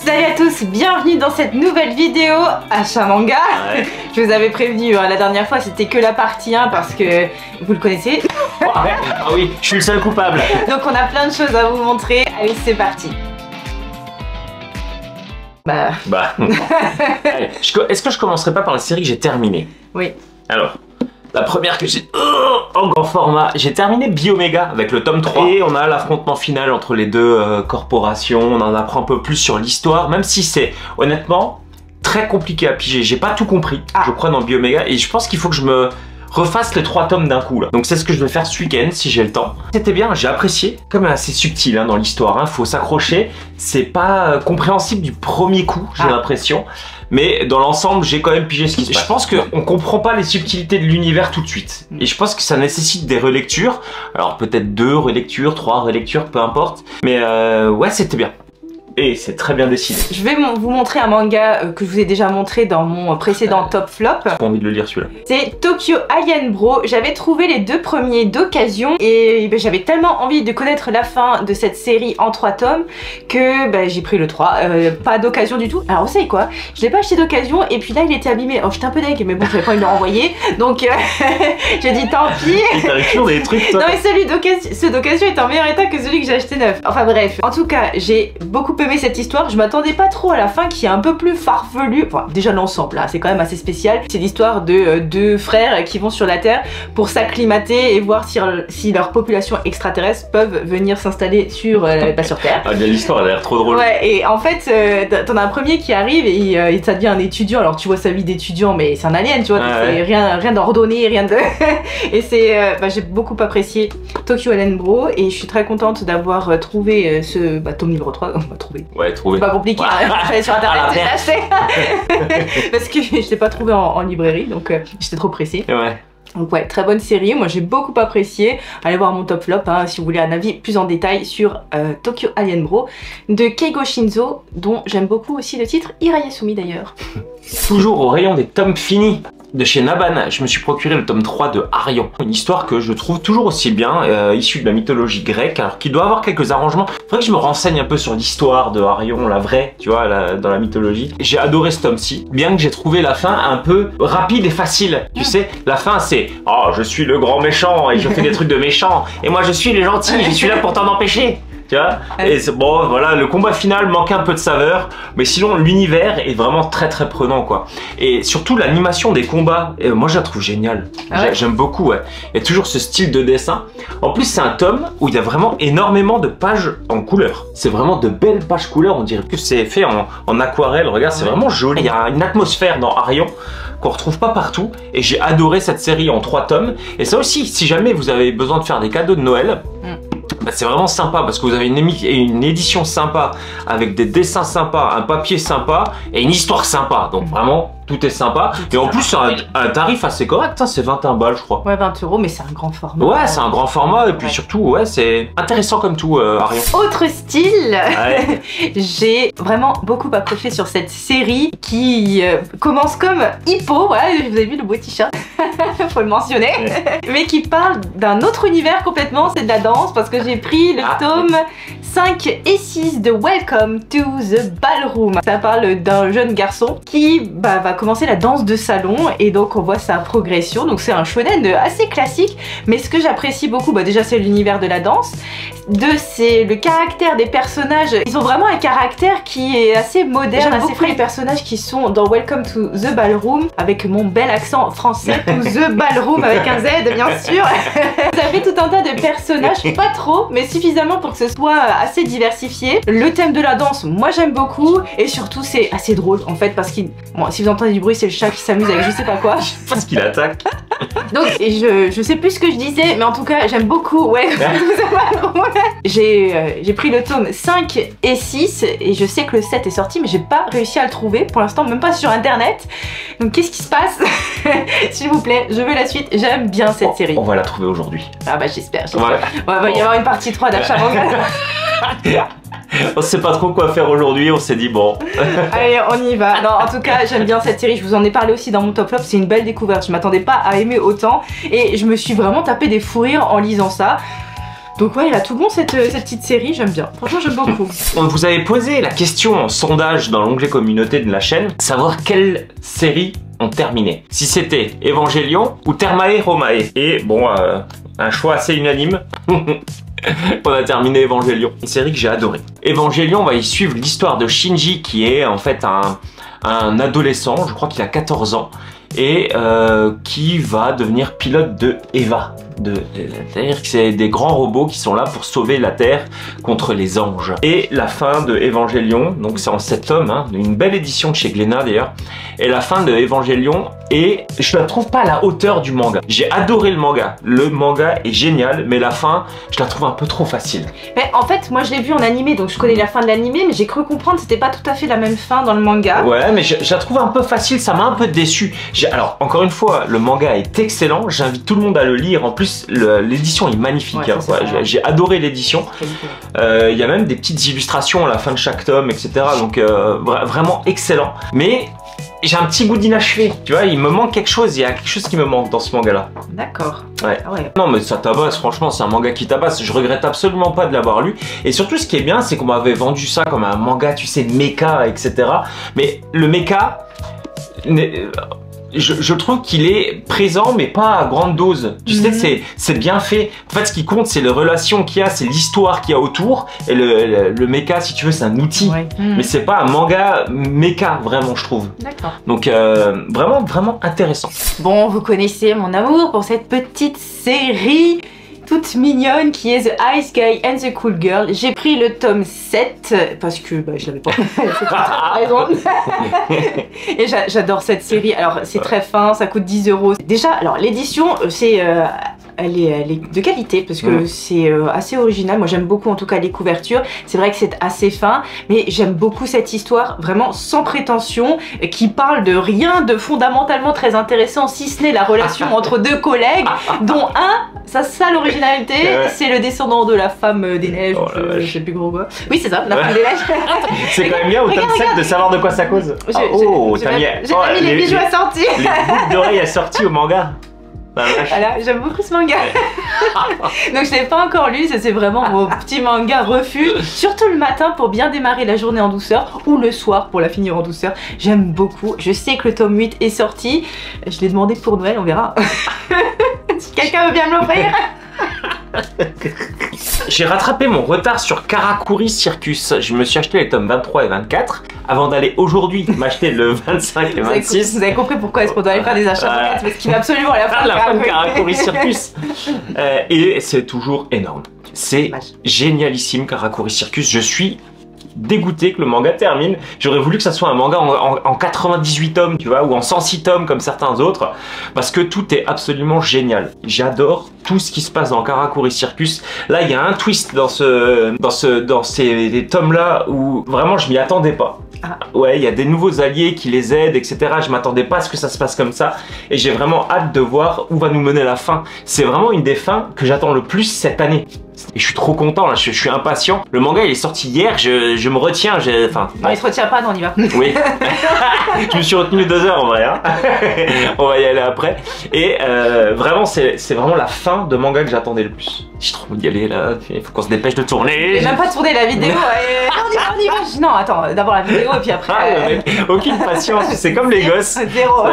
Salut à tous, bienvenue dans cette nouvelle vidéo achat manga. Ouais. Je vous avais prévenu la dernière fois, c'était que la partie 1 parce que vous le connaissez. Ah oui, je suis le seul coupable. Donc on a plein de choses à vous montrer. Allez, c'est parti. Allez, est-ce que je commencerai pas par la série que j'ai terminée? Oui. Alors, la première que j'ai en grand format, j'ai terminé Biomega avec le tome 3 et on a l'affrontement final entre les deux corporations. On en apprend un peu plus sur l'histoire, même si c'est honnêtement très compliqué à piger. J'ai pas tout compris, je crois, dans Biomega, et je pense qu'il faut que je me refasse les 3 tomes d'un coup là. Donc c'est ce que je vais faire ce week-end si j'ai le temps. C'était bien, j'ai apprécié, comme assez subtil dans l'histoire, faut s'accrocher. C'est pas compréhensible du premier coup, j'ai l'impression. Mais dans l'ensemble, j'ai quand même pigé ce qui se passe. Je pense qu'on comprend pas les subtilités de l'univers tout de suite. Et je pense que ça nécessite des relectures. Alors peut-être 2 relectures, 3 relectures, peu importe. Mais ouais, c'était bien. Et c'est très bien dessiné. Je vais vous montrer un manga que je vous ai déjà montré dans mon précédent top flop. J'ai pas envie de le lire celui-là. C'est Tokyo Alien Bro. J'avais trouvé les 2 premiers d'occasion et j'avais tellement envie de connaître la fin de cette série en 3 tomes que j'ai pris le 3. Pas d'occasion du tout. Alors vous savez quoi, je l'ai pas acheté d'occasion et puis là il était abîmé. Oh, j'étais un peu deg, mais bon, j'avais pas envie de le renvoyer. Donc j'ai dit tant pis. T'as toujours des trucs toi. Non mais celui d'occasion est en meilleur état que celui que j'ai acheté neuf. Enfin bref. En tout cas, j'ai beaucoup aimé cette histoire. Je m'attendais pas trop à la fin qui est un peu plus farfelue. Enfin, déjà l'ensemble là, c'est quand même assez spécial. C'est l'histoire de 2 frères qui vont sur la Terre pour s'acclimater et voir si leur population extraterrestre peuvent venir s'installer sur Terre. Ah bien, l'histoire elle a l'air trop drôle. Ouais, et en fait, t'en as un premier qui arrive et ça devient un étudiant. Alors tu vois sa vie d'étudiant, mais c'est un alien, tu vois. C'est rien d'ordonné, rien de... Et c'est... j'ai beaucoup apprécié Tokyo Alien Bro et je suis très contente d'avoir trouvé ce tome numéro 3. On va trouver. Ouais, trouvé. C'est pas compliqué, fallait sur internet, c'est acheté. Parce que je l'ai pas trouvé en librairie, donc j'étais trop pressée. Ouais. Donc ouais, très bonne série, moi j'ai beaucoup apprécié. Allez voir mon top flop si vous voulez un avis plus en détail sur Tokyo Alien Bro de Keigo Shinzo, dont j'aime beaucoup aussi le titre Hirayasumi d'ailleurs. Toujours au rayon des tomes finis de chez Naban, je me suis procuré le tome 3 de Arion. Une histoire que je trouve toujours aussi bien, issue de la mythologie grecque, alors qu'il doit avoir quelques arrangements. Faudrait que je me renseigne un peu sur l'histoire de Arion, la vraie, tu vois, dans la mythologie. J'ai adoré ce tome-ci, bien que j'ai trouvé la fin un peu rapide et facile. Tu sais, la fin c'est « Oh, je suis le grand méchant et je fais des trucs de méchant, et moi je suis le gentil, je suis là pour t'en empêcher !» Tu vois, et bon voilà, le combat final manquait un peu de saveur, mais sinon l'univers est vraiment très très prenant quoi. Et surtout l'animation des combats, moi je la trouve géniale. J'aime beaucoup, ouais. Il y a toujours ce style de dessin. En plus c'est un tome où il y a vraiment énormément de pages en couleur. C'est vraiment de belles pages couleurs, on dirait que c'est fait en aquarelle. Regarde, c'est vraiment joli. Il y a une atmosphère dans Arion qu'on retrouve pas partout, et j'ai adoré cette série en 3 tomes. Et ça aussi, si jamais vous avez besoin de faire des cadeaux de Noël, c'est vraiment sympa parce que vous avez une édition sympa avec des dessins sympas, un papier sympa et une histoire sympa. Donc vraiment, tout est sympa. Et en plus, c'est un tarif assez correct, c'est 21 balles je crois. Ouais, 20 €, mais c'est un grand format. Ouais, c'est un grand format et puis surtout, ouais, c'est intéressant comme tout, Arion. Autre style, j'ai vraiment beaucoup accroché sur cette série qui commence comme Hippo, voilà, vous avez vu le beau t-shirt, faut le mentionner, mais qui parle d'un autre univers complètement, c'est de la danse, parce que j'ai pris le tome 5 et 6 de Welcome to the Ballroom. Ça parle d'un jeune garçon qui va commencer la danse de salon et donc on voit sa progression. Donc c'est un shonen assez classique, mais ce que j'apprécie beaucoup, déjà c'est l'univers de la danse. 2, c'est le caractère des personnages. Ils ont vraiment un caractère qui est assez moderne, assez frais. Les personnages qui sont dans Welcome to the Ballroom, avec mon bel accent français, to the Ballroom avec un Z bien sûr. Ça fait tout un tas de personnages, pas trop, mais suffisamment pour que ce soit assez diversifié. Le thème de la danse, moi j'aime beaucoup, et surtout c'est assez drôle en fait, parce que si vous entendez du bruit, c'est le chat qui s'amuse avec je sais pas quoi. Parce qu'il attaque. Donc je sais plus ce que je disais, mais en tout cas j'aime beaucoup j'ai pris le tome 5 et 6 et je sais que le 7 est sorti, mais j'ai pas réussi à le trouver pour l'instant, même pas sur internet. Donc qu'est-ce qui se passe? S'il vous plaît, je veux la suite. J'aime bien cette série. On va la trouver aujourd'hui. Ah j'espère. Ouais, va y avoir une partie 3 d'achat manga. On sait pas trop quoi faire aujourd'hui, on s'est dit bon. Allez, on y va. Non, en tout cas, j'aime bien cette série, je vous en ai parlé aussi dans mon top flop, c'est une belle découverte, je m'attendais pas à aimer autant et je me suis vraiment tapé des fous rires en lisant ça. Donc ouais, il a tout bon cette petite série, j'aime bien. Franchement, j'aime beaucoup. On vous avait posé la question en sondage dans l'onglet communauté de la chaîne, savoir quelle série ont terminé. Si c'était Evangelion ou Thermae Romae. Et bon, un choix assez unanime. On a terminé Evangelion, une série que j'ai adorée. Evangelion va y suivre l'histoire de Shinji qui est en fait un adolescent, je crois qu'il a 14 ans, et qui va devenir pilote de Eva. C'est-à-dire que c'est des grands robots qui sont là pour sauver la Terre contre les anges. Et la fin de Evangelion, donc c'est en 7 tomes, hein, une belle édition de chez Glénat d'ailleurs, et la fin de Evangelion, et je la trouve pas à la hauteur du manga. J'ai adoré le manga est génial, mais la fin, je la trouve un peu trop facile. Mais en fait, moi je l'ai vu en animé, donc je connais la fin de l'animé, mais j'ai cru comprendre que c'était pas tout à fait la même fin dans le manga. Ouais, mais je la trouve un peu facile, ça m'a un peu déçu. Alors, encore une fois, le manga est excellent, j'invite tout le monde à le lire, en plus l'édition est magnifique, ouais, hein, j'ai adoré l'édition. Il y a même des petites illustrations à la fin de chaque tome, etc. Donc vraiment excellent. Mais j'ai un petit goût d'inachevé, tu vois, il me manque quelque chose, il y a quelque chose qui me manque dans ce manga-là. D'accord. Ouais. Ah ouais. Non mais ça tabasse, franchement, c'est un manga qui tabasse, je regrette absolument pas de l'avoir lu. Et surtout, ce qui est bien, c'est qu'on m'avait vendu ça comme un manga, tu sais, mecha, etc. Mais le mecha... Je trouve qu'il est présent mais pas à grande dose. Tu sais, c'est bien fait. En fait, ce qui compte, c'est les relations qu'il y a, c'est l'histoire qu'il y a autour. Et le mecha, si tu veux, c'est un outil. Ouais. Mais c'est pas un manga mecha, vraiment, je trouve. D'accord. Donc, vraiment intéressant. Bon, vous connaissez mon amour pour cette petite série toute mignonne qui est The Ice Guy and the Cool Girl. J'ai pris le tome 7 parce que je l'avais pas. Raison. Et j'adore cette série. Alors c'est très fin, ça coûte 10 €. Déjà, alors l'édition c'est elle est de qualité parce que c'est assez original. Moi j'aime beaucoup en tout cas les couvertures. C'est vrai que c'est assez fin, mais j'aime beaucoup cette histoire vraiment sans prétention qui parle de rien de fondamentalement très intéressant si ce n'est la relation entre deux collègues dont ça l'originalité, c'est le descendant de la femme des neiges, je sais plus gros quoi. Oui c'est ça, la femme des neiges. C'est quand même bien au tome 7 de savoir de quoi ça cause. J'ai mis les bijoux assortis. Les boucles d'oreilles assorties au manga. Voilà, j'aime beaucoup ce manga. Donc je l'ai pas encore lu, ça c'est vraiment mon petit manga refuge. Surtout le matin pour bien démarrer la journée en douceur ou le soir pour la finir en douceur. J'aime beaucoup. Je sais que le tome 8 est sorti. Je l'ai demandé pour Noël, on verra. Si quelqu'un veut bien me l'offrir. J'ai rattrapé mon retard sur Karakuri Circus. Je me suis acheté les tomes 23 et 24 avant d'aller aujourd'hui m'acheter le 25 et 26. Vous avez compris pourquoi est-ce qu'on doit aller faire des achats parce qu'il est absolument à la fin de Karakuri Circus. Et c'est toujours énorme. C'est génialissime Karakuri Circus. Je suis dégoûté que le manga termine. J'aurais voulu que ça soit un manga en 98 tomes, tu vois, ou en 106 tomes comme certains autres, parce que tout est absolument génial. J'adore tout ce qui se passe dans Karakuri Circus. Là, il y a un twist dans ces tomes-là où vraiment je m'y attendais pas. Ouais, il y a des nouveaux alliés qui les aident, etc. Je m'attendais pas à ce que ça se passe comme ça. Et j'ai vraiment hâte de voir où va nous mener la fin. C'est vraiment une des fins que j'attends le plus cette année. Et je suis trop content, là, je suis impatient. Le manga il est sorti hier, je me retiens. Non, il se retient pas, non, on y va. Oui. Je me suis retenu 2 heures en vrai. Hein. On va y aller après. Et vraiment, c'est vraiment la fin de manga que j'attendais le plus. J'ai trop envie d'y aller là. Il faut qu'on se dépêche de tourner. J'ai même pas tourné la vidéo. On y va. Non, attends, d'abord la vidéo et puis après. Aucune patience, c'est comme les gosses. Zéro.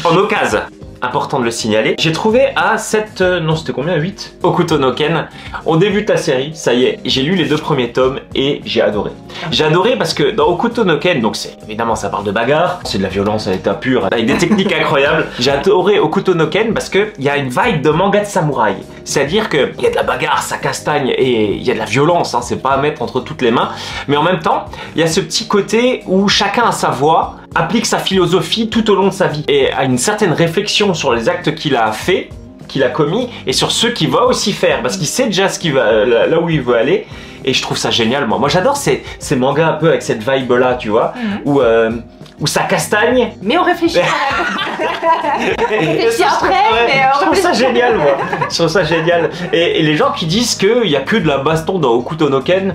En occasion. Important de le signaler. J'ai trouvé à 7... non, c'était combien? 8 Hokuto no Ken. On débute la série, ça y est. J'ai lu les 2 premiers tomes et j'ai adoré. J'ai adoré parce que dans Hokuto no Ken, donc c'est évidemment ça parle de bagarre, c'est de la violence à l'état pur, avec des techniques incroyables. J'ai adoré Hokuto no Ken parce qu'il y a une vibe de manga de samouraï. C'est-à-dire qu'il y a de la bagarre, ça castagne et il y a de la violence, hein, c'est pas à mettre entre toutes les mains. Mais en même temps, il y a ce petit côté où chacun a sa voix, applique sa philosophie tout au long de sa vie et a une certaine réflexion sur les actes qu'il a fait, qu'il a commis et sur ceux qu'il va aussi faire parce qu'il sait déjà ce qu'il va, là où il veut aller et je trouve ça génial. Moi j'adore ces mangas un peu avec cette vibe là, tu vois, où ça castagne. Mais on réfléchit quand même. On réfléchit après, mais je trouve ça génial, moi. Je trouve ça génial. Et les gens qui disent qu'il n'y a que de la baston dans Hokuto no Ken,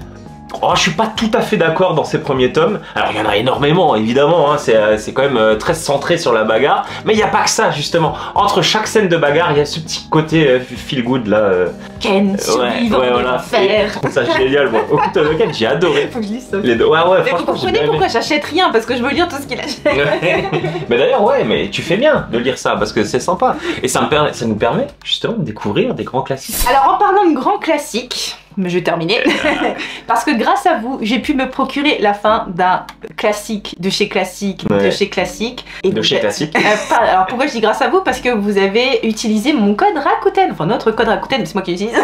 Oh, je suis pas tout à fait d'accord dans ces premiers tomes. Alors il y en a énormément évidemment, hein. C'est quand même très centré sur la bagarre. Mais il n'y a pas que ça justement. Entre chaque scène de bagarre, il y a ce petit côté feel good là. Ken, survivant de l'enfer. Ça génial, moi. Au couteau de Ken, j'ai adoré. Faut que je lise ça. Les deux. Ouais, mais vous comprenez pourquoi j'achète rien, parce que je veux lire tout ce qu'il achète. Ouais. Mais d'ailleurs, ouais, mais tu fais bien de lire ça parce que c'est sympa. Et ça nous permet justement de découvrir des grands classiques. Alors en parlant de grands classiques, mais je vais terminer. Parce que grâce à vous, j'ai pu me procurer la fin d'un classique de chez classique, de chez classique. Et de chez classique. Alors pourquoi je dis grâce à vous? Parce que vous avez utilisé mon code Rakuten, enfin notre code Rakuten, c'est moi qui l'utilise.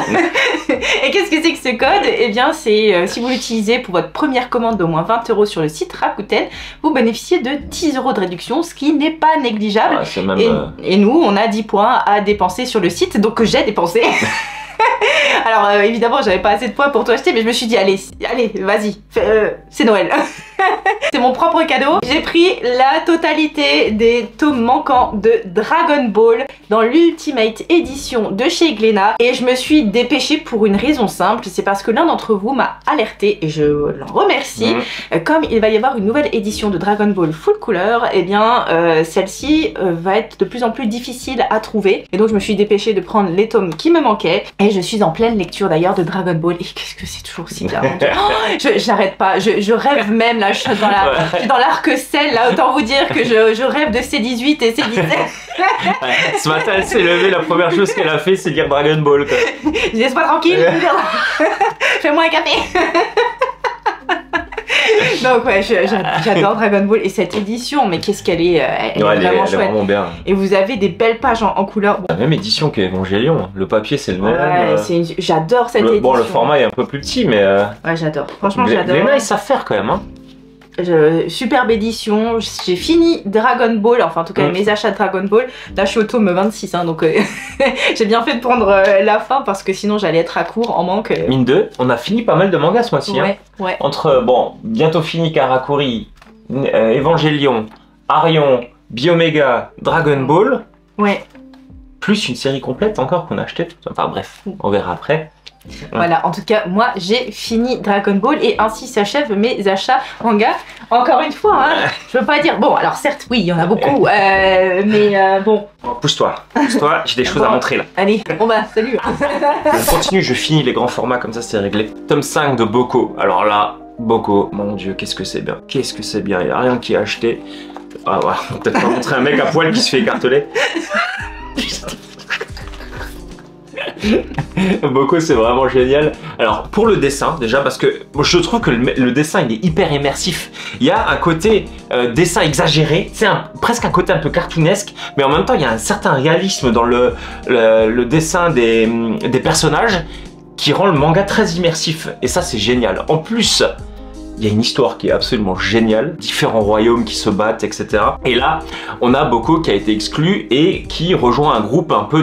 Et qu'est-ce que c'est que ce code? Eh bien c'est, si vous l'utilisez pour votre première commande d'au moins 20 € sur le site Rakuten, vous bénéficiez de 10 € de réduction, ce qui n'est pas négligeable. Ouais, même, et nous, on a 10 points à dépenser sur le site, donc que j'ai dépensé. Alors évidemment j'avais pas assez de points pour tout acheter, mais je me suis dit allez vas-y, c'est Noël. C'est mon propre cadeau. J'ai pris la totalité des tomes manquants de Dragon Ball dans l'Ultimate Edition de chez Glénat et je me suis dépêchée pour une raison simple, c'est parce que l'un d'entre vous m'a alerté et je l'en remercie. Comme il va y avoir une nouvelle édition de Dragon Ball full couleur, et bien celle-ci va être de plus en plus difficile à trouver et donc je me suis dépêchée de prendre les tomes qui me manquaient et je suis en pleine lecture d'ailleurs de Dragon Ball et qu'est-ce que c'est toujours si bien. J'arrête pas, je rêve même là, je suis dans l'arc celle là, autant vous dire que je rêve de C18 et C17. Ce matin elle s'est levée, la première chose qu'elle a fait c'est lire Dragon Ball quoi. Laisse-moi tranquille, fais-moi un café. Donc ouais, j'adore Dragon Ball et cette édition, mais qu'est-ce qu'elle est, elle est vraiment chouette. Vraiment bien. Et vous avez des belles pages en couleur. Bon. La même édition qu'Evangelion, le papier c'est le même. Ouais, j'adore cette édition. Bon, le format est un peu plus petit, mais... Ouais, j'adore. Franchement, j'adore. Les mains, ils savent faire quand même, hein. Superbe édition, j'ai fini Dragon Ball, enfin en tout cas mes achats de Dragon Ball. Là je suis au tome 26 hein, donc j'ai bien fait de prendre la fin parce que sinon j'allais être à court en manque. Mine 2, on a fini pas mal de mangas ce mois-ci. Ouais, hein. ouais. Entre, bon, bientôt fini Karakuri, Evangelion, Arion, Biomega, Dragon Ball. Ouais. Plus une série complète encore qu'on a acheté. Enfin bref, on verra après. Voilà, en tout cas, moi j'ai fini Dragon Ball et ainsi s'achèvent mes achats manga. Encore une fois, hein, je veux pas dire. Bon, alors certes, oui, il y en a beaucoup, mais bon. Pousse-toi, pousse-toi, j'ai des choses à montrer là. Allez, bon bah, salut. Je continue, je finis les grands formats comme ça, c'est réglé. Tome 5 de Boko. Alors là, Boko, mon dieu, qu'est-ce que c'est bien. Qu'est-ce que c'est bien, il n'y a rien qui est acheté. Ah ouais, on va peut-être pas montrer un mec à poil qui se fait écarteler. Boko c'est vraiment génial. Alors pour le dessin déjà parce que je trouve que le dessin il est hyper immersif. Il y a un côté dessin exagéré, c'est presque un côté un peu cartoonesque, mais en même temps il y a un certain réalisme dans le dessin des personnages qui rend le manga très immersif et ça c'est génial. En plus il y a une histoire qui est absolument géniale, différents royaumes qui se battent, etc. Et là, on a Boko qui a été exclu et qui rejoint un groupe un peu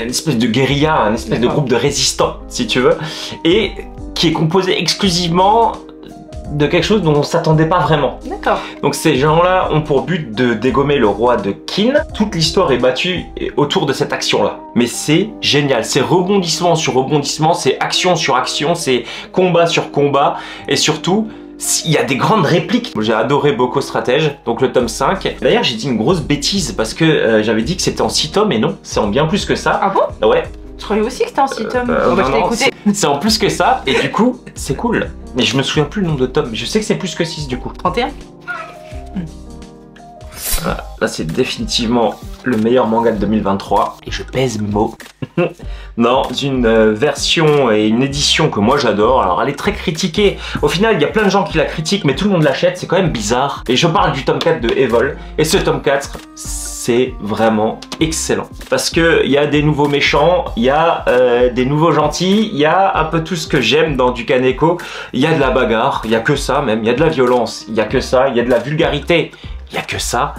une espèce de guérilla, un espèce de groupe de résistants, si tu veux, et qui est composé exclusivement de quelque chose dont on s'attendait pas vraiment. D'accord. Donc ces gens-là ont pour but de dégommer le roi de Qin. Toute l'histoire est battue autour de cette action-là. Mais c'est génial, c'est rebondissement sur rebondissement, c'est action sur action, c'est combat sur combat, et surtout, il y a des grandes répliques. J'ai adoré Boko Stratège, donc le tome 5. D'ailleurs, j'ai dit une grosse bêtise parce que j'avais dit que c'était en 6 tomes, et non, c'est en bien plus que ça. Ah bon? Ouais. Je croyais aussi que c'était en 6 tomes. Bon, bah, je t'ai écouté. C'est en plus que ça, et du coup, c'est cool. Mais je me souviens plus le nombre de tomes, mais je sais que c'est plus que 6 du coup. 31. Voilà, là c'est définitivement le meilleur manga de 2023 et je pèse mes mots. Dans une version et une édition que moi j'adore, alors elle est très critiquée. Au final il y a plein de gens qui la critiquent mais tout le monde l'achète, c'est quand même bizarre. Et je parle du tome 4 de Evol et ce tome 4 c'est vraiment excellent. Parce que il y a des nouveaux méchants, il y a des nouveaux gentils, il y a un peu tout ce que j'aime dans du Kaneko. Il y a de la bagarre, il y a que ça même, il y a de la violence, il y a que ça, il y a de la vulgarité. Il n'y a que ça.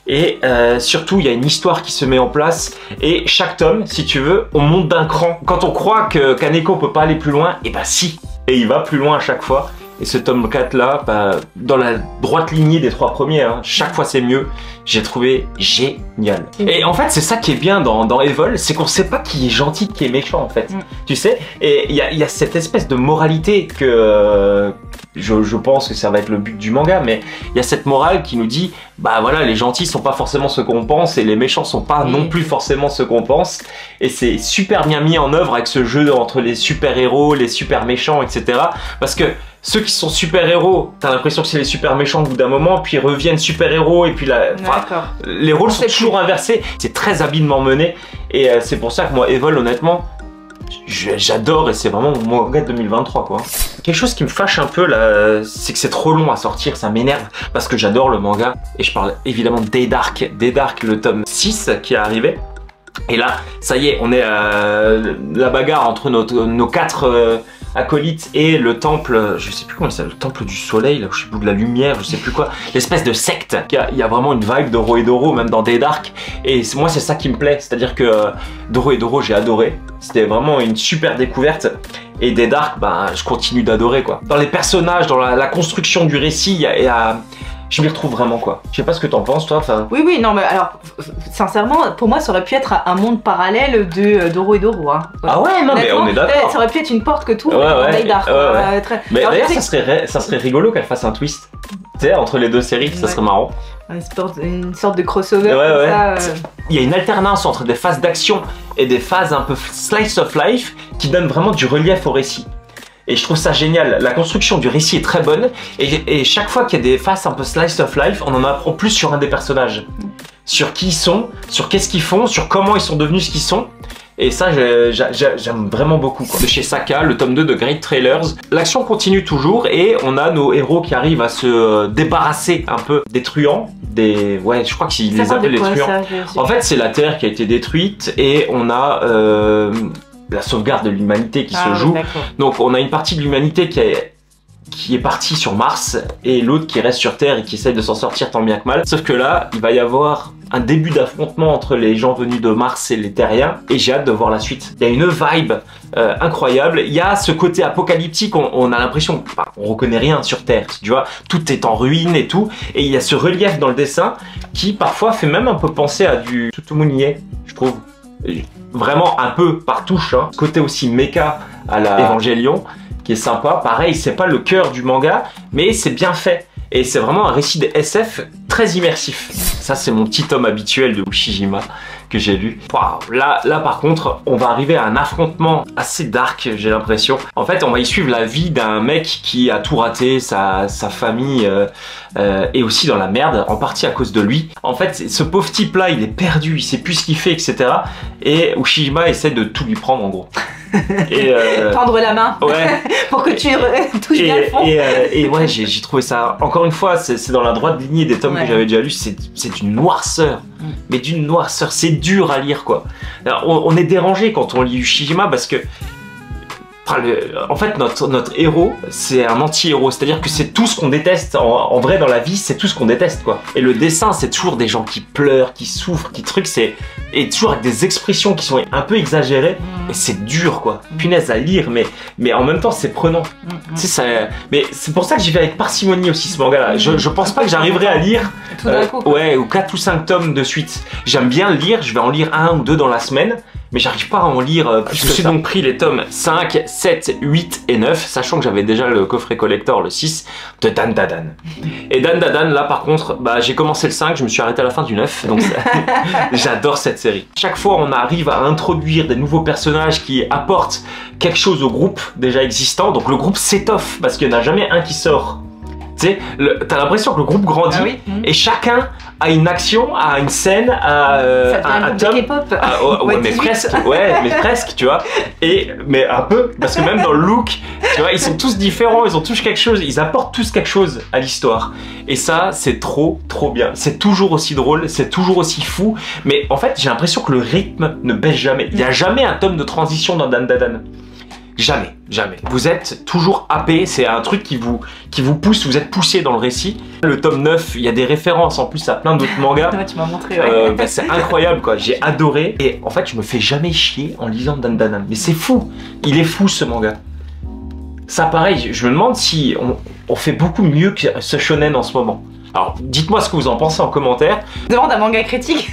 Et surtout, il y a une histoire qui se met en place. Et chaque tome, si tu veux, on monte d'un cran. Quand on croit que Kaneko peut pas aller plus loin, et bah si. Et il va plus loin à chaque fois. Et ce tome 4 là, bah, dans la droite lignée des 3 premiers, hein, chaque fois c'est mieux, j'ai trouvé génial. Et en fait c'est ça qui est bien dans Evol, c'est qu'on sait pas qui est gentil, qui est méchant en fait, tu sais. Et il y a cette espèce de moralité que je pense que ça va être le but du manga, mais il y a cette morale qui nous dit, bah voilà, les gentils sont pas forcément ceux qu'on pense et les méchants sont pas non plus forcément ceux qu'on pense. Et c'est super bien mis en œuvre avec ce jeu entre les super héros, les super méchants, etc. Parce que ceux qui sont super-héros, t'as l'impression que c'est les super méchants au bout d'un moment, puis ils reviennent super-héros, et puis là, les rôles sont toujours inversés. C'est très habilement mené, et c'est pour ça que moi, Evol, honnêtement, j'adore, et c'est vraiment mon manga de 2023, quoi. Quelque chose qui me fâche un peu, là, c'est que c'est trop long à sortir, ça m'énerve, parce que j'adore le manga, et je parle évidemment de Day Dark, le tome 6 qui est arrivé. Et là, ça y est, on est la bagarre entre nos 4 acolytes et le temple, je sais plus comment c'est, le temple du soleil, là, je sais plus, de la lumière, je sais plus quoi, l'espèce de secte. Il y a vraiment une vibe Doro et Doro, même dans Day Dark. Et moi, c'est ça qui me plaît, c'est-à-dire que Doro et Doro, j'ai adoré. C'était vraiment une super découverte. Et Day Dark, ben, je continue d'adorer, quoi. Dans les personnages, dans la construction du récit, je m'y retrouve vraiment, quoi. Je sais pas ce que t'en penses, toi. Oui, non, mais alors, sincèrement, pour moi, ça aurait pu être un monde parallèle de Doro et Doro. Hein. Ah ouais, non, mais on est d'accord. Ça aurait pu être une porte que tout, Day Dark. Mais d'ailleurs, ça serait rigolo qu'elle fasse un twist. Tu sais, entre les deux séries, ça serait marrant. Une sorte de crossover. Il y a une alternance entre des phases d'action et des phases un peu slice of life qui donnent vraiment du relief au récit. Et je trouve ça génial, la construction du récit est très bonne et chaque fois qu'il y a des phases un peu slice of life, on en apprend plus sur un des personnages. Sur qui ils sont, sur qu'est-ce qu'ils font, sur comment ils sont devenus ce qu'ils sont. Et ça, j'aime vraiment beaucoup, quoi. De chez Saka, le tome 2 de Great Trailers. L'action continue toujours et on a nos héros qui arrivent à se débarrasser un peu des truands. Ouais, je crois qu'ils les appellent les truands. En fait, c'est la Terre qui a été détruite et on a la sauvegarde de l'humanité qui se joue. Donc on a une partie de l'humanité qui est partie sur Mars et l'autre qui reste sur Terre et qui essaye de s'en sortir tant bien que mal. Sauf que là, il va y avoir un début d'affrontement entre les gens venus de Mars et les Terriens et j'ai hâte de voir la suite. Il y a une vibe incroyable. Il y a ce côté apocalyptique, on a l'impression on reconnaît rien sur Terre, tu vois, tout est en ruine et tout. Et il y a ce relief dans le dessin qui parfois fait même un peu penser à du Tutumunier, je trouve. Vraiment un peu par touche, hein. Côté aussi méca à la Evangelion qui est sympa. Pareil, c'est pas le cœur du manga, mais c'est bien fait. Et c'est vraiment un récit de SF très immersif. Ça, c'est mon petit tome habituel de Ushijima que j'ai lu. Wow, là, par contre, on va arriver à un affrontement assez dark, j'ai l'impression. En fait, on va y suivre la vie d'un mec qui a tout raté, sa famille est aussi dans la merde, en partie à cause de lui. En fait, ce pauvre type-là, il est perdu, il sait plus ce qu'il fait, etc. Et Ushijima essaie de tout lui prendre, en gros. Et tendre la main pour que tu touches bien le fond. Et ouais, j'ai trouvé ça, encore une fois, c'est dans la droite lignée des tomes que j'avais déjà lus, c'est d'une noirceur, mais d'une noirceur, c'est dur à lire, quoi. Alors, on est dérangé quand on lit Ushijima parce que en fait, notre héros, c'est un anti-héros, c'est-à-dire que c'est tout ce qu'on déteste. En vrai, dans la vie, c'est tout ce qu'on déteste, quoi. Et le dessin, c'est toujours des gens qui pleurent, qui souffrent, qui truquent, et toujours avec des expressions qui sont un peu exagérées, et c'est dur, quoi. Punaise à lire, mais en même temps, c'est prenant. Tu sais, mais c'est pour ça que j'y vais avec parcimonie aussi, ce manga-là. Je pense pas que j'arriverai à lire ou 4 ou 5 tomes de suite. J'aime bien lire, je vais en lire 1 ou 2 dans la semaine, mais j'arrive pas à en lire plus que ça. Je me suis donc pris les tomes 5, 7, 8 et 9, sachant que j'avais déjà le coffret collector, le 6, de Dan Dadan. Et Dan Dadan, là par contre, j'ai commencé le 5, je me suis arrêté à la fin du 9, donc j'adore cette série. Chaque fois, on arrive à introduire des nouveaux personnages qui apportent quelque chose au groupe déjà existant, donc le groupe s'étoffe, parce qu'il n'y en a jamais un qui sort. Tu sais, t'as l'impression que le groupe grandit et chacun a une action, a une scène, a un tome. Ouais, mais presque, tu vois. Mais un peu, parce que même dans le look, tu vois, ils sont tous différents, ils ont tous quelque chose, ils apportent tous quelque chose à l'histoire. Et ça, c'est trop bien. C'est toujours aussi drôle, c'est toujours aussi fou. Mais en fait, j'ai l'impression que le rythme ne baisse jamais. Il n'y a jamais un tome de transition dans Dan Dadan. Jamais. Vous êtes toujours happé, c'est un truc qui vous pousse, vous êtes poussé dans le récit. Le tome 9, il y a des références en plus à plein d'autres mangas. Tu m'as montré, c'est incroyable, quoi, j'ai adoré. Et en fait, je me fais jamais chier en lisant Dan Dadan. Mais c'est fou, il est fou ce manga. Ça pareil, je me demande si on fait beaucoup mieux que ce shonen en ce moment. Alors dites-moi ce que vous en pensez en commentaire. Demande un manga critique.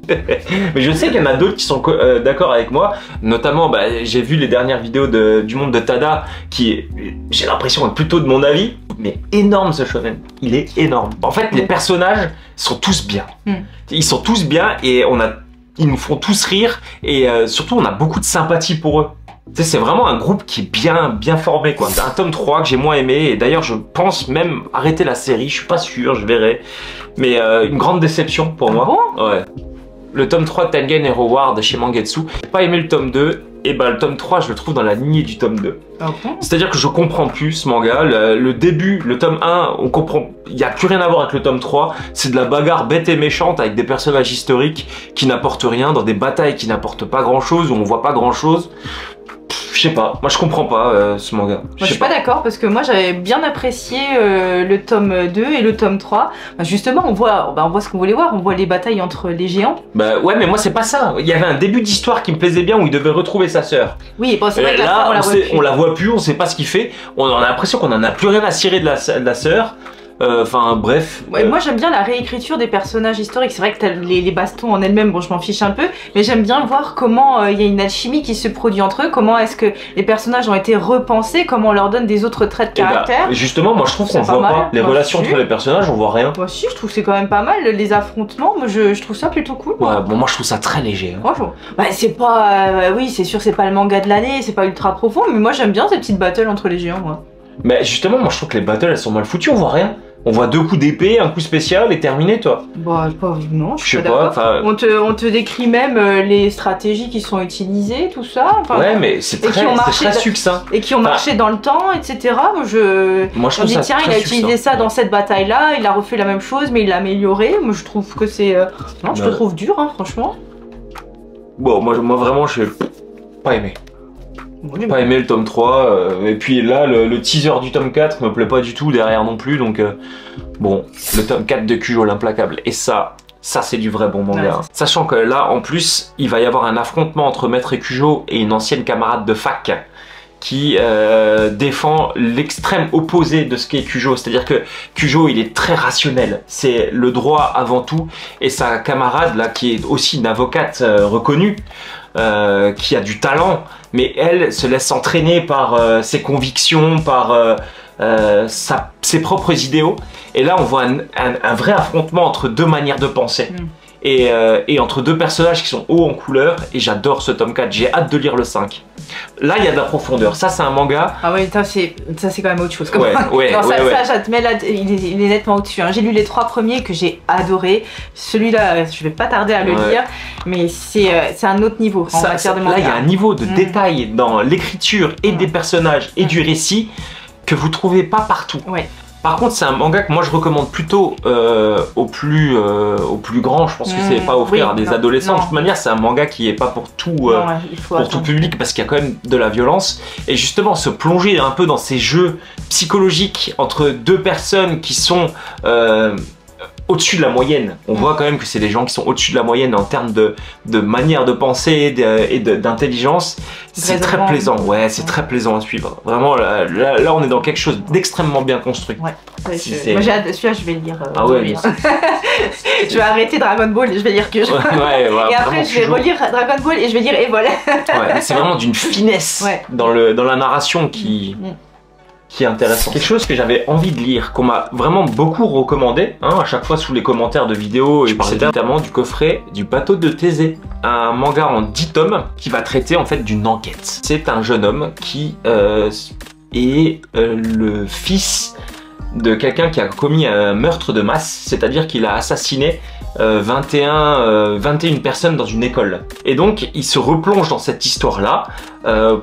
Mais je sais qu'il y en a d'autres qui sont d'accord avec moi. Notamment, j'ai vu les dernières vidéos du monde de Tada qui, j'ai l'impression, est plutôt de mon avis. Mais énorme ce shonen, il est énorme. En fait, les personnages sont tous bien. Ils sont tous bien et ils nous font tous rire. Et surtout, on a beaucoup de sympathie pour eux. Tu sais, c'est vraiment un groupe qui est bien formé, quoi. C'est un tome 3 que j'ai moins aimé. Et d'ailleurs, je pense même arrêter la série. Je suis pas sûr, je verrai. Mais une grande déception pour moi. Bon ouais. Le tome 3 de Tengen Hero War de chez Mangetsu. J'ai pas aimé le tome 2. Et le tome 3, je le trouve dans la lignée du tome 2. Okay. C'est-à-dire que je comprends plus ce manga. Le début, le tome 1, on comprend. Il n'y a plus rien à voir avec le tome 3. C'est de la bagarre bête et méchante avec des personnages historiques qui n'apportent rien, dans des batailles qui n'apportent pas grand-chose, où on voit pas grand-chose. Je sais pas, moi je comprends pas ce manga. Moi je suis pas d'accord parce que moi j'avais bien apprécié le tome 2 et le tome 3. Justement on voit ce qu'on voulait voir, on voit les batailles entre les géants. Bah ouais mais moi c'est pas ça, il y avait un début d'histoire qui me plaisait bien où il devait retrouver sa sœur. Oui bon, c'est vrai que là on la voit plus, on sait pas ce qu'il fait, on a l'impression qu'on en a plus rien à cirer de la sœur. Enfin bref. Ouais, moi j'aime bien la réécriture des personnages historiques. C'est vrai que t'as les bastons en elles-mêmes, bon je m'en fiche un peu, mais j'aime bien voir comment il y a une alchimie qui se produit entre eux, comment est-ce que les personnages ont été repensés, comment on leur donne des autres traits de caractère. Justement, moi je trouve qu'on voit pas les relations entre les personnages, on voit rien. Moi si, je trouve que c'est quand même pas mal les affrontements. Moi je trouve ça plutôt cool. Ouais, bon moi je trouve ça très léger. Hein. Bah c'est pas, oui c'est sûr c'est pas le manga de l'année, c'est pas ultra profond, mais moi j'aime bien ces petites battles entre les géants. Moi. Mais justement, moi je trouve que les battles elles sont mal foutues, on voit rien. On voit 2 coups d'épée, un coup spécial et terminé, toi. Bah, non, je suis pas d'accord. On te décrit même les stratégies qui sont utilisées, tout ça. Enfin, ouais, mais c'est très succinct. Et qui ont marché dans le temps, etc. Moi, je trouve ça tiens, il a utilisé ça dans cette bataille-là, il a refait la même chose, mais il l'a amélioré. Moi, je trouve que c'est... Non, je te trouve dur, hein, franchement. Bon, moi vraiment, je n'ai pas aimé. J'ai pas aimé le tome 3, et puis là le teaser du tome 4 me plaît pas du tout derrière non plus, donc bon, le tome 4 de Kujo l'implacable, et ça c'est du vrai bon manga. Ouais, sachant que là en plus il va y avoir un affrontement entre Maître et Kujo et une ancienne camarade de fac qui défend l'extrême opposé de ce qu'est Kujo, c'est-à-dire que Kujo il est très rationnel, c'est le droit avant tout, et sa camarade là qui est aussi une avocate reconnue, qui a du talent, mais elle se laisse entraîner par ses convictions, par ses propres idéaux, et là on voit un vrai affrontement entre 2 manières de penser. Et entre 2 personnages qui sont hauts en couleur, et j'adore ce tome 4, j'ai hâte de lire le 5. Là il y a de la profondeur, ça c'est un manga. Ah ouais, ça c'est quand même autre chose. Ouais, ça te met là, il est nettement au-dessus. Hein. J'ai lu les 3 premiers que j'ai adoré. Celui-là, je vais pas tarder à le lire, mais c'est un autre niveau en matière de manga. Là il y a un niveau de détail dans l'écriture et des personnages et du récit que vous trouvez pas partout. Ouais. Par contre, c'est un manga que moi je recommande plutôt aux plus grands. Je pense que c'est pas offrir à des adolescents. De toute manière, c'est un manga qui est pas pour tout, tout public parce qu'il y a quand même de la violence. Et justement, se plonger un peu dans ces jeux psychologiques entre 2 personnes qui sont au-dessus de la moyenne. On voit quand même que c'est des gens qui sont au-dessus de la moyenne en termes de manière de penser et d'intelligence. C'est très plaisant, ouais, c'est très plaisant à suivre. Vraiment, là, on est dans quelque chose d'extrêmement bien construit. Ouais. Moi, j'ai hâte, celui-là, je vais le lire. Ah ouais, je vais arrêter Dragon Ball et je vais lire que je... et après, je vais relire Dragon Ball et je vais lire Evol. Ouais, c'est vraiment d'une finesse dans la narration qui est intéressant. Quelque chose que j'avais envie de lire, qu'on m'a vraiment beaucoup recommandé, hein, à chaque fois sous les commentaires de vidéos, et c'est notamment du coffret du bateau de Thésée, un manga en 10 tomes qui va traiter en fait d'une enquête. C'est un jeune homme qui est le fils de quelqu'un qui a commis un meurtre de masse, c'est-à-dire qu'il a assassiné 21 personnes dans une école. Et donc il se replonge dans cette histoire-là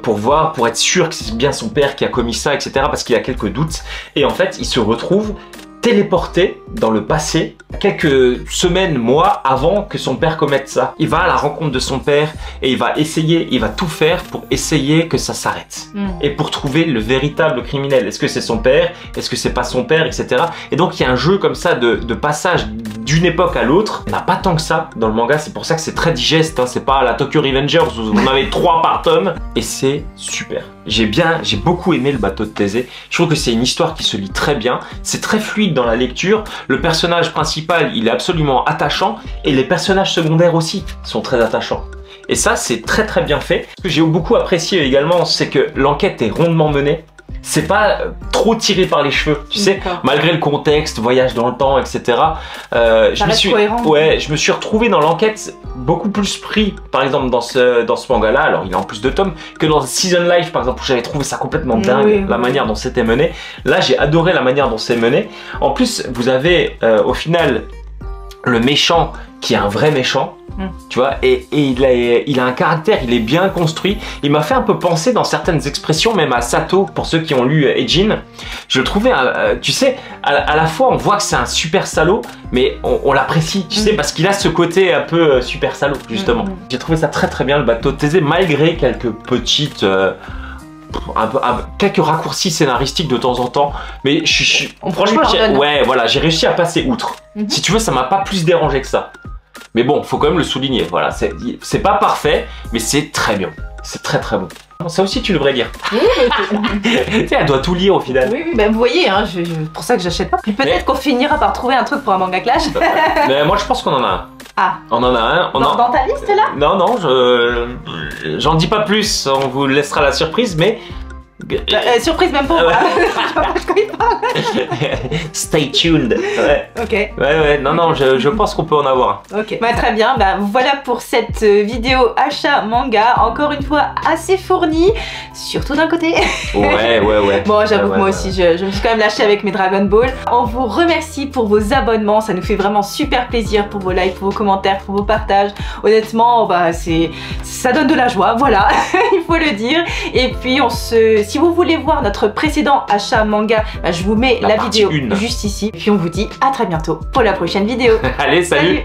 pour être sûr que c'est bien son père qui a commis ça, etc. parce qu'il a quelques doutes. Et en fait il se retrouve téléporté dans le passé, quelques semaines, mois avant que son père commette ça. Il va à la rencontre de son père et il va tout faire pour essayer que ça s'arrête. Et pour trouver le véritable criminel. Est-ce que c'est son père? Est-ce que c'est pas son père? Etc. Et donc il y a un jeu comme ça de passage d'une époque à l'autre. Il n'y en a pas tant que ça dans le manga, c'est pour ça que c'est très digeste, hein. C'est pas la Tokyo Revengers où vous en avez 3 par tome, et c'est super. J'ai beaucoup aimé le bateau de Thésée. Je trouve que c'est une histoire qui se lit très bien, c'est très fluide dans la lecture, le personnage principal il est absolument attachant, et les personnages secondaires aussi sont très attachants. Et ça c'est très très bien fait. Ce que j'ai beaucoup apprécié également, c'est que l'enquête est rondement menée. C'est pas trop tiré par les cheveux, tu sais, malgré le contexte, voyage dans le temps, etc. Je me suis retrouvé dans l'enquête beaucoup plus pris, par exemple dans ce manga-là, alors il a en plus de tomes, que dans Season Life, par exemple, où j'avais trouvé ça complètement dingue, la manière dont c'était mené. Là, j'ai adoré la manière dont c'est mené. En plus, vous avez au final le méchant qui est un vrai méchant. Tu vois, et il a un caractère, il est bien construit. Il m'a fait un peu penser dans certaines expressions, même à Sato, pour ceux qui ont lu Ejin. Je le trouvais, tu sais, à la fois on voit que c'est un super salaud, mais on l'apprécie, tu sais, parce qu'il a ce côté un peu super salaud, justement. J'ai trouvé ça très très bien, le bateau de Thésée, malgré quelques petites... quelques raccourcis scénaristiques de temps en temps, mais franchement, j'ai réussi à passer outre. Si tu veux, ça m'a pas plus dérangé que ça. Mais bon, faut quand même le souligner, voilà, c'est pas parfait, mais c'est très bien, c'est très très bon. Ça aussi tu devrais lire. Oui, tu sais, elle doit tout lire au final. Oui, bah vous voyez, hein, pour ça que j'achète pas. Puis peut-être qu'on finira par trouver un truc pour un manga clash. Mais moi je pense qu'on en a un. Ah. On en a un. Dans ta liste là? Non, j'en dis pas plus, on vous laissera la surprise, mais... surprise même pour moi. Je connais pas. Stay tuned. Ouais. Ok. Non, je pense qu'on peut en avoir. Ok. Bah, très bien. Bah, voilà pour cette vidéo achat manga. Encore une fois assez fournie, surtout d'un côté. Ouais. Bon, j'avoue que moi aussi, je me suis quand même lâchée avec mes Dragon Ball. On vous remercie pour vos abonnements. Ça nous fait vraiment super plaisir, pour vos likes, pour vos commentaires, pour vos partages. Honnêtement, bah ça donne de la joie. Voilà, il faut le dire. Et puis si vous voulez voir notre précédent achat manga, bah, je vous mets la vidéo juste ici. Et puis on vous dit à très bientôt pour la prochaine vidéo. Allez, salut.